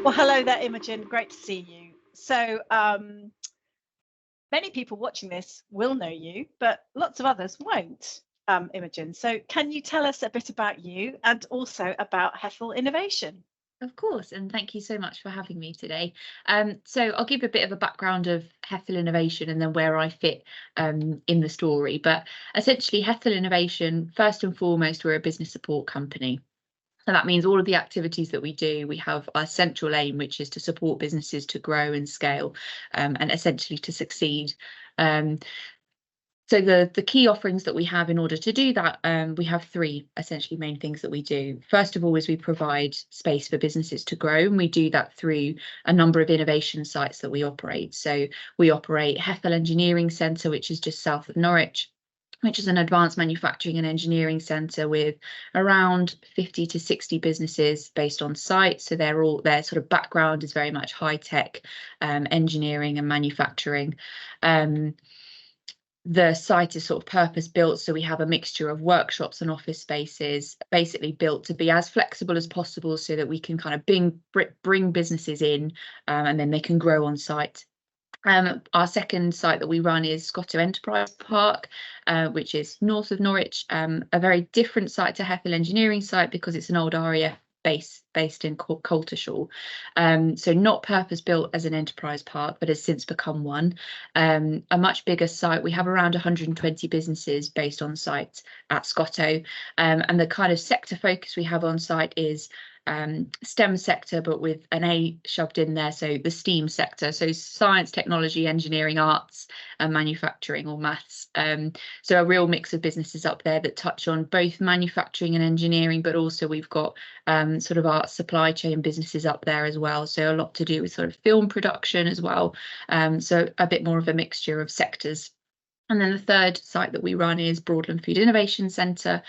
Well, hello there, Imogen. Great to see you. So many people watching this will know you, but lots of others won't, Imogen. So can you tell us a bit about you and also about Hethel Innovation? Of course, and thank you so much for having me today. So I'll give a bit of a background of Hethel Innovation and then where I fit in the story. But essentially, Hethel Innovation, first and foremost, we're a business support company. So that means all of the activities that we do, we have our central aim, which is to support businesses to grow and scale and essentially to succeed. So the key offerings that we have in order to do that, we have three essentially main things that we do. First of all is we provide space for businesses to grow, and we do that through a number of innovation sites that we operate. So we operate Hethel Engineering Centre, which is just south of Norwich, which is an advanced manufacturing and engineering centre with around 50 to 60 businesses based on site. So their sort of background is very much high tech engineering and manufacturing. The site is sort of purpose built, so we have a mixture of workshops and office spaces, basically built to be as flexible as possible so that we can kind of bring businesses in and then they can grow on site. Our second site that we run is Scotto Enterprise Park, which is north of Norwich, a very different site to Hethel Engineering site because it's an old RAF base based in Coltishall. So not purpose built as an enterprise park, but has since become one. A much bigger site. We have around 120 businesses based on site at Scotto, and the kind of sector focus we have on site is STEM sector, but with an A shoved in there, so the STEAM sector, so science, technology, engineering, arts and manufacturing or maths. So a real mix of businesses up there that touch on both manufacturing and engineering, but also we've got sort of art supply chain businesses up there as well, so a lot to do with sort of film production as well, so a bit more of a mixture of sectors. And then the third site that we run is Broadland Food Innovation Centre,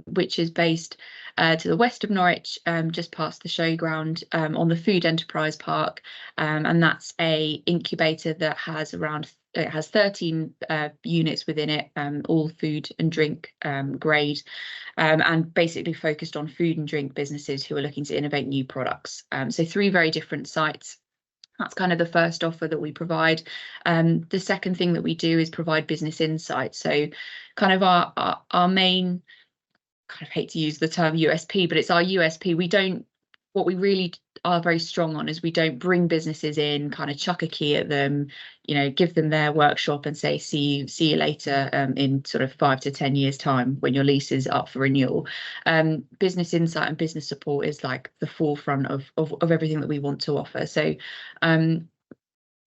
which is based to the west of Norwich, just past the showground on the Food Enterprise Park. And that's a incubator that has it has 13 units within it, all food and drink grade, and basically focused on food and drink businesses who are looking to innovate new products. So three very different sites. That's kind of the first offer that we provide. The second thing that we do is provide business insights. So kind of our main, kind of hate to use the term USP, but it's our USP. What we really are very strong on is we don't bring businesses in, kind of chuck a key at them, give them their workshop and say, see you later in sort of 5 to 10 years time when your lease is up for renewal. Business insight and business support is like the forefront of everything that we want to offer. So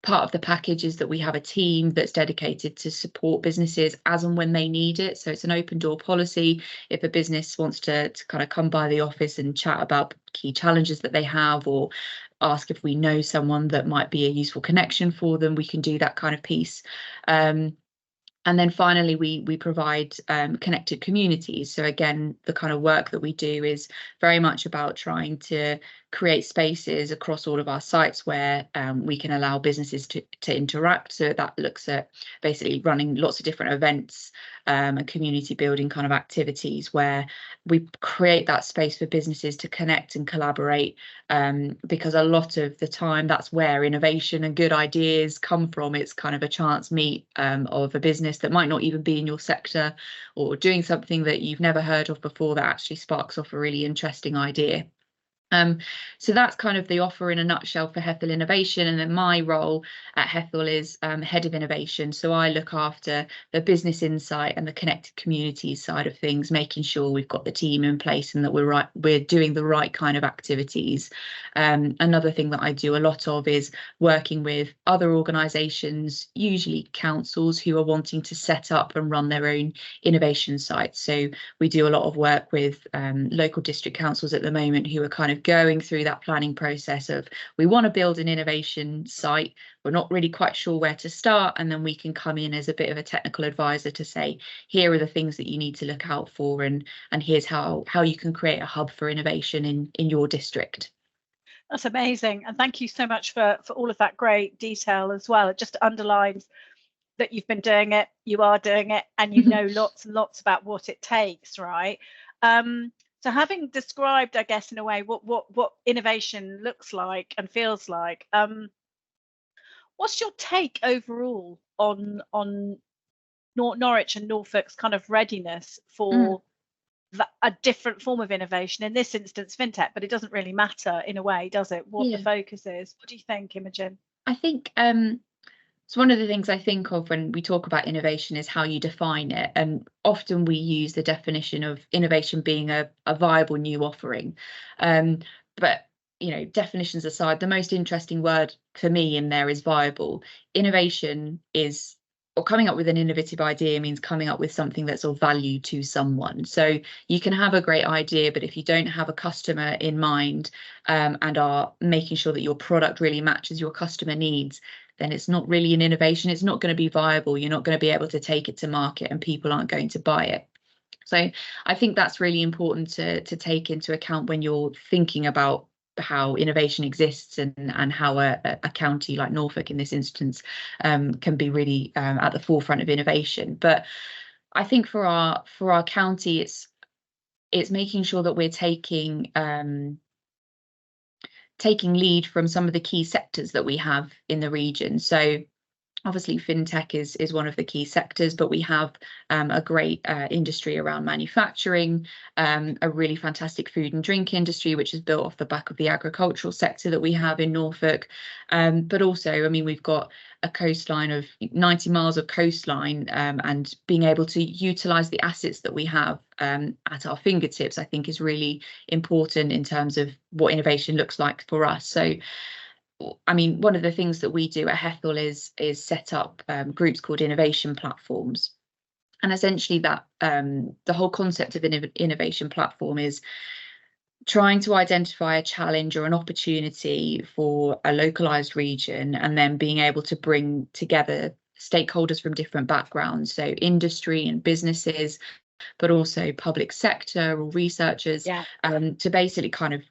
part of the package is that we have a team that's dedicated to support businesses as and when they need it. So it's an open door policy. If a business wants to kind of come by the office and chat about key challenges that they have, or ask if we know someone that might be a useful connection for them, we can do that kind of piece. And then finally, we provide connected communities. So again, the kind of work that we do is very much about trying to create spaces across all of our sites where we can allow businesses to interact. So that looks at basically running lots of different events and community building kind of activities where we create that space for businesses to connect and collaborate, because a lot of the time that's where innovation and good ideas come from. It's kind of a chance meet of a business that might not even be in your sector or doing something that you've never heard of before that actually sparks off a really interesting idea. So that's kind of the offer in a nutshell for Hethel Innovation. And then my role at Hethel is head of innovation. So I look after the business insight and the connected communities side of things, making sure we've got the team in place and that we're doing the right kind of activities. Another thing that I do a lot of is working with other organisations, usually councils, who are wanting to set up and run their own innovation sites. So we do a lot of work with local district councils at the moment who are kind of going through that planning process of, we want to build an innovation site, we're not really quite sure where to start, and then we can come in as a bit of a technical advisor to say, here are the things that you need to look out for, and here's how you can create a hub for innovation in your district. That's amazing, and thank you so much for all of that great detail as well. It just underlines that you've been doing it, you are doing it, and you know lots and lots about what it takes, right? So having described, I guess, in a way what innovation looks like and feels like, what's your take overall on Norwich and Norfolk's kind of readiness for a different form of innovation, in this instance fintech, but it doesn't really matter in a way, does it, what the focus is? What do you think, Imogen? I think so one of the things I think of when we talk about innovation is how you define it, and often we use the definition of innovation being a viable new offering, but definitions aside, the most interesting word for me in there is viable. Innovation is, or coming up with an innovative idea means coming up with something that's of value to someone. So you can have a great idea, but if you don't have a customer in mind, and are making sure that your product really matches your customer needs, then it's not really an innovation. It's not going to be viable. You're not going to be able to take it to market, and people aren't going to buy it. So I think that's really important to take into account when you're thinking about how innovation exists, and how a county like Norfolk in this instance can be really at the forefront of innovation. But I think for our county, it's making sure that we're taking lead from some of the key sectors that we have in the region. So obviously fintech is one of the key sectors, but we have a great industry around manufacturing, a really fantastic food and drink industry, which is built off the back of the agricultural sector that we have in Norfolk. But also, I mean, we've got a coastline of 90 miles of coastline, and being able to utilise the assets that we have at our fingertips, I think, is really important in terms of what innovation looks like for us. So I mean, one of the things that we do at Hethel is set up groups called innovation platforms. And essentially that the whole concept of an innovation platform is trying to identify a challenge or an opportunity for a localised region, and then being able to bring together stakeholders from different backgrounds, so industry and businesses, but also public sector or researchers, to basically kind of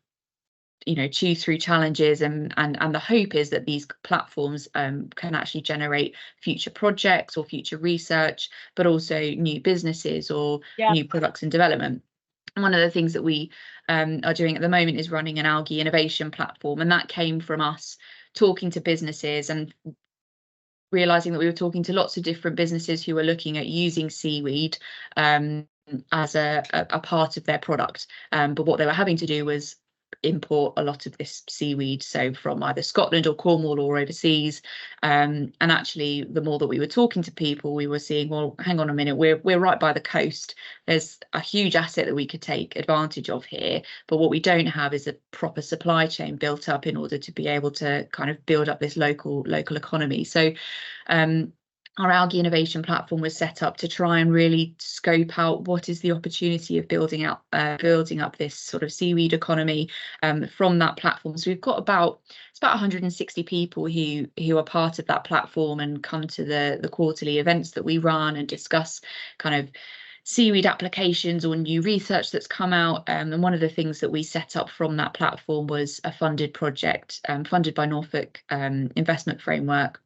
chew through challenges, and the hope is that these platforms can actually generate future projects or future research, but also new businesses or new products in development. And one of the things that we are doing at the moment is running an algae innovation platform, and that came from us talking to businesses and realizing that we were talking to lots of different businesses who were looking at using seaweed as a part of their product, but what they were having to do was import a lot of this seaweed, so from either Scotland or Cornwall or overseas, and actually the more that we were talking to people, we were seeing, well, hang on a minute, we're right by the coast, there's a huge asset that we could take advantage of here, but what we don't have is a proper supply chain built up in order to be able to kind of build up this local economy. So our algae innovation platform was set up to try and really scope out what is the opportunity of building up this sort of seaweed economy from that platform. So we've got about 160 people who are part of that platform and come to the quarterly events that we run and discuss kind of seaweed applications or new research that's come out. And one of the things that we set up from that platform was a funded project funded by Norfolk Investment Framework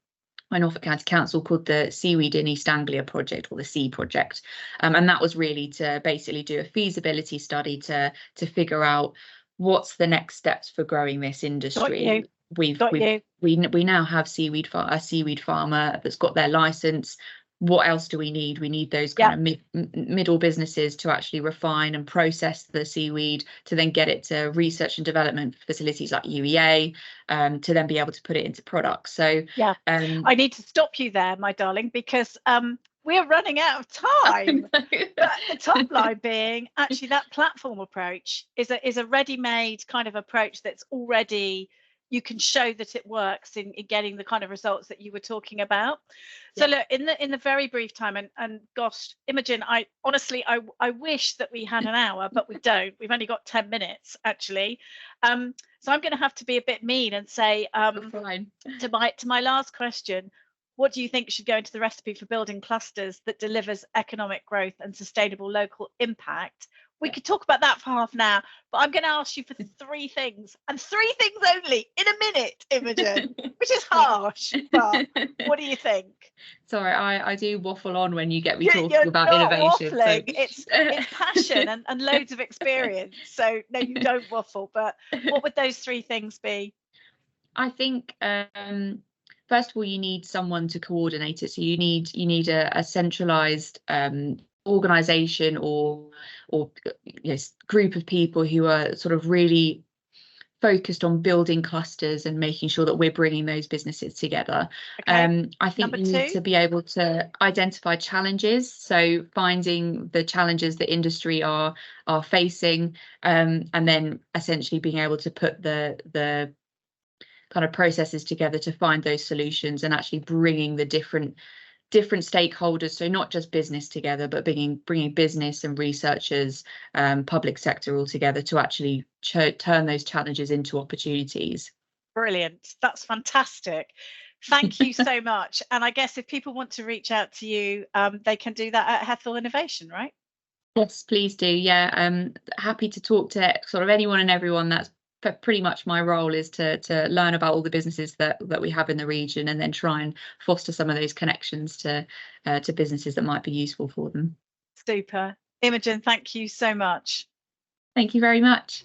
by Norfolk County Council, called the Seaweed in East Anglia project, or the SEA project, and that was really to basically do a feasibility study to figure out what's the next steps for growing this industry. We now have a seaweed farmer that's got their license. What else do we need? We need those kind of middle businesses to actually refine and process the seaweed, to then get it to research and development facilities like UEA, to then be able to put it into products. So I need to stop you there, my darling, because we're running out of time. But the top line being, actually, that platform approach is a ready-made kind of approach that's already, you can show that it works in getting the kind of results that you were talking about. So look, in the very brief time, and gosh, Imogen, I honestly wish that we had an hour, but we don't. We've only got 10 minutes actually. So I'm going to have to be a bit mean and say to my last question, what do you think should go into the recipe for building clusters that delivers economic growth and sustainable local impact? we could talk about that for half an hour, but I'm going to ask you for 3 things, and 3 things only in a minute, Imogen, which is harsh, but what do you think? Sorry, I do waffle on when you get me talking You're about not innovation. waffling. So. It's passion and loads of experience. So no, you don't waffle. But what would those 3 things be? I think first of all, you need someone to coordinate it. So you need a centralised organisation or group of people who are sort of really focused on building clusters and making sure that we're bringing those businesses together. Okay. I think you need to be able to identify challenges, so finding the challenges that industry are facing, and then essentially being able to put the kind of processes together to find those solutions, and actually bringing the different stakeholders, so not just business together, but bringing business and researchers, public sector all together to actually turn those challenges into opportunities. Brilliant. That's fantastic. Thank you so much. And I guess if people want to reach out to you, they can do that at Hethel Innovation, right? Yes, please do. Yeah, happy to talk to sort of anyone and everyone. That's pretty much my role, is to learn about all the businesses that we have in the region, and then try and foster some of those connections to businesses that might be useful for them. Super. Imogen, thank you so much. Thank you very much.